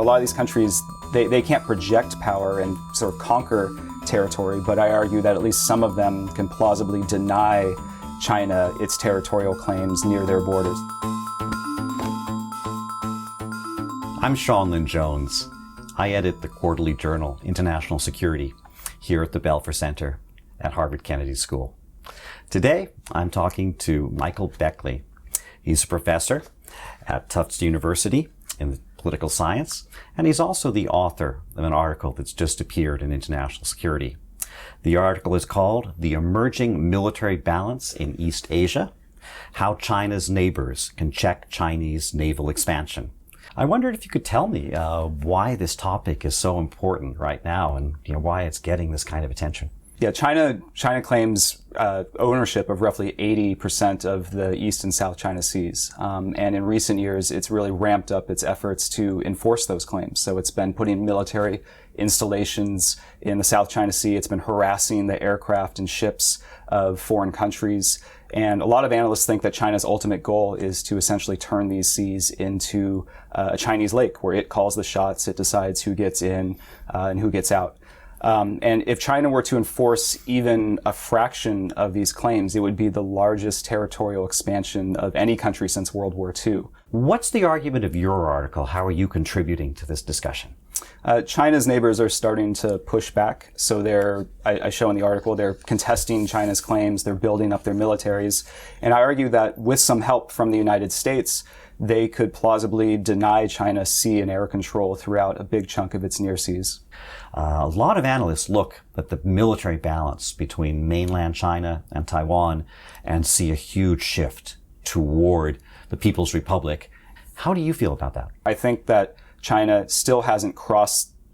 lot of these countries, they can't project power and sort of conquer territory, but I argue that at least some of them can plausibly deny China its territorial claims near their borders. I'm Sean Lynn Jones. I edit the quarterly journal International Security here at the Belfer Center at Harvard Kennedy School. Today, I'm talking to Michael Beckley. He's a professor at Tufts University in political science, and he's also the author of an article that's just appeared in International Security. The article is called "The Emerging Military Balance in East Asia: How China's Neighbors Can Check Chinese Naval Expansion." I wondered if you could tell me why this topic is so important right now, and why it's getting this kind of attention. Yeah, China claims ownership of roughly 80% of the East and South China Seas. And in recent years, it's really ramped up its efforts to enforce those claims. So it's been putting military installations in the South China Sea. It's been harassing the aircraft and ships of foreign countries. And a lot of analysts think that China's ultimate goal is to essentially turn these seas into a Chinese lake where it calls the shots, it decides who gets in and who gets out. And if China were to enforce even a fraction of these claims, it would be the largest territorial expansion of any country since World War II. What's the argument of your article? How are you contributing to this discussion? China's neighbors are starting to push back. So I show in the article, they're contesting China's claims, they're building up their militaries. And I argue that with some help from the United States, they could plausibly deny China sea and air control throughout a big chunk of its near seas. A lot of analysts look at the military balance between mainland China and Taiwan and see a huge shift toward the People's Republic. How do you feel about that? I think that China still hasn't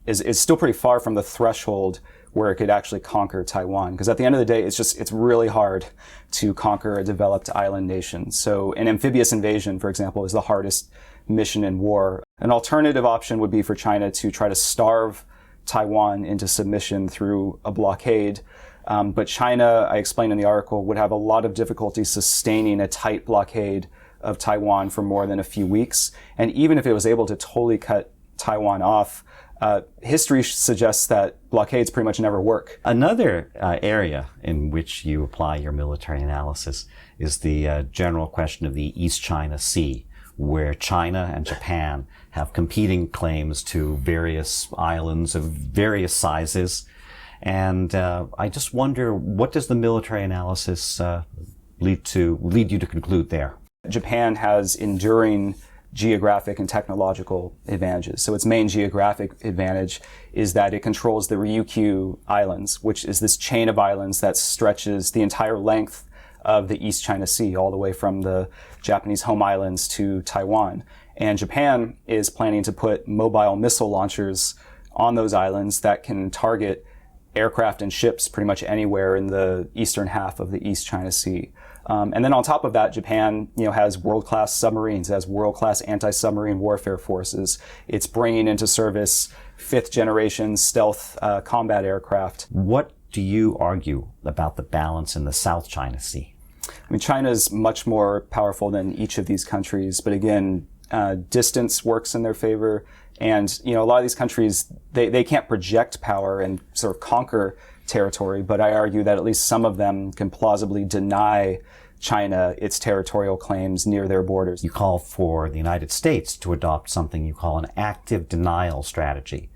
is still pretty far from the threshold where it could actually conquer Taiwan. Because at the end of the day, it's really hard to conquer a developed island nation. So an amphibious invasion, for example, is the hardest mission in war. An alternative option would be for China to try to starve Taiwan into submission through a blockade. But China, I explained in the article, would have a lot of difficulty sustaining a tight blockade of Taiwan for more than a few weeks. And even if it was able to totally cut Taiwan off, history suggests that blockades pretty much never work. Another area in which you apply your military analysis is the general question of the East China Sea, where China and Japan have competing claims to various islands of various sizes. And I just wonder, what does the military analysis lead you to conclude there? Japan has enduring geographic and technological advantages. So its main geographic advantage is that it controls the Ryukyu Islands, which is this chain of islands that stretches the entire length of the East China Sea, all the way from the Japanese home islands to Taiwan. And Japan is planning to put mobile missile launchers on those islands that can target aircraft and ships pretty much anywhere in the eastern half of the East China Sea. And then on top of that, Japan, has world-class submarines, has world-class anti-submarine warfare forces. It's bringing into service fifth-generation stealth combat aircraft. What do you argue about the balance in the South China Sea? I mean, China is much more powerful than each of these countries, but again, distance works in their favor. And, a lot of these countries, they can't project power and sort of conquer territory, but I argue that at least some of them can plausibly deny China its territorial claims near their borders. You call for the United States to adopt something you call an active denial strategy.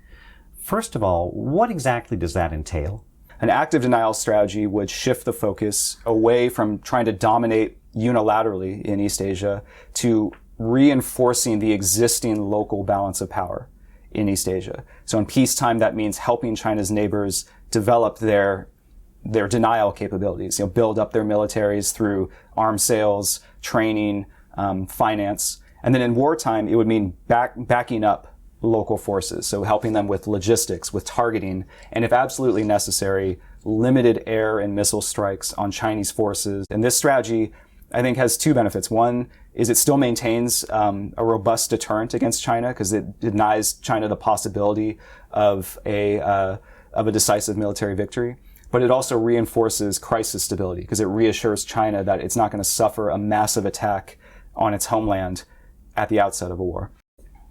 First of all, what exactly does that entail? An active denial strategy would shift the focus away from trying to dominate unilaterally in East Asia to reinforcing the existing local balance of power in East Asia. So in peacetime, that means helping China's neighbors develop their denial capabilities, build up their militaries through arms sales, training, finance. And then in wartime, it would mean backing up local forces, so helping them with logistics, with targeting, and if absolutely necessary, limited air and missile strikes on Chinese forces. And this strategy, I think, has two benefits. One is it still maintains a robust deterrent against China because it denies China the possibility of a decisive military victory. But it also reinforces crisis stability because it reassures China that it's not going to suffer a massive attack on its homeland at the outset of a war.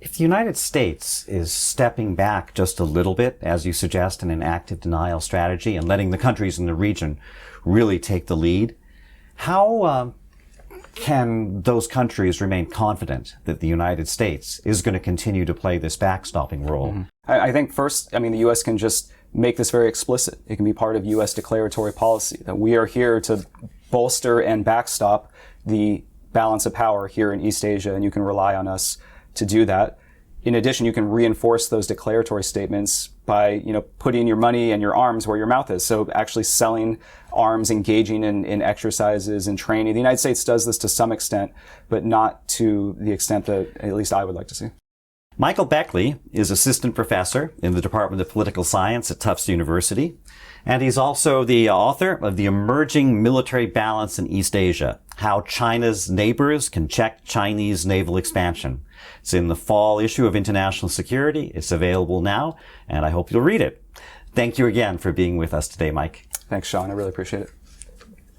If the United States is stepping back just a little bit, as you suggest, in an active denial strategy and letting the countries in the region really take the lead, how can those countries remain confident that the United States is going to continue to play this backstopping role? Mm-hmm. I think first, the U.S. can just make this very explicit. It can be part of U.S. declaratory policy that we are here to bolster and backstop the balance of power here in East Asia, and you can rely on us to do that. In addition, you can reinforce those declaratory statements by, putting your money and your arms where your mouth is. So actually selling arms, engaging in exercises and training. The United States does this to some extent, but not to the extent that at least I would like to see. Michael Beckley is assistant professor in the Department of Political Science at Tufts University, and he's also the author of The Emerging Military Balance in East Asia, How China's Neighbors Can Check Chinese Naval Expansion. It's in the fall issue of International Security. It's available now, and I hope you'll read it. Thank you again for being with us today, Mike. Thanks, Sean. I really appreciate it.